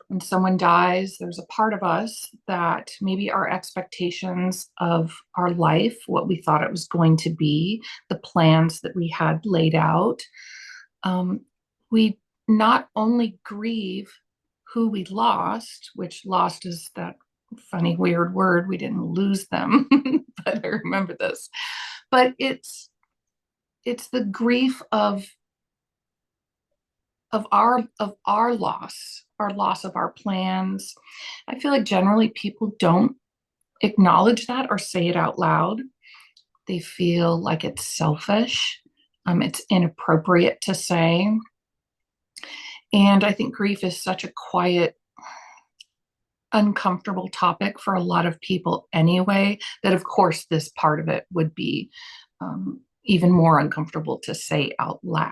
when someone dies, there's a part of us that maybe our expectations of our life, what we thought it was going to be, the plans that we had laid out, we not only grieve who we lost, which lost is that funny, weird word. We didn't lose them, but I remember this. But it's the grief of our loss, our loss of our plans. I feel like generally people don't acknowledge that or say it out loud. They feel like it's selfish. It's inappropriate to say. And I think grief is such a quiet, uncomfortable topic for a lot of people anyway, that of course this part of it would be even more uncomfortable to say out loud.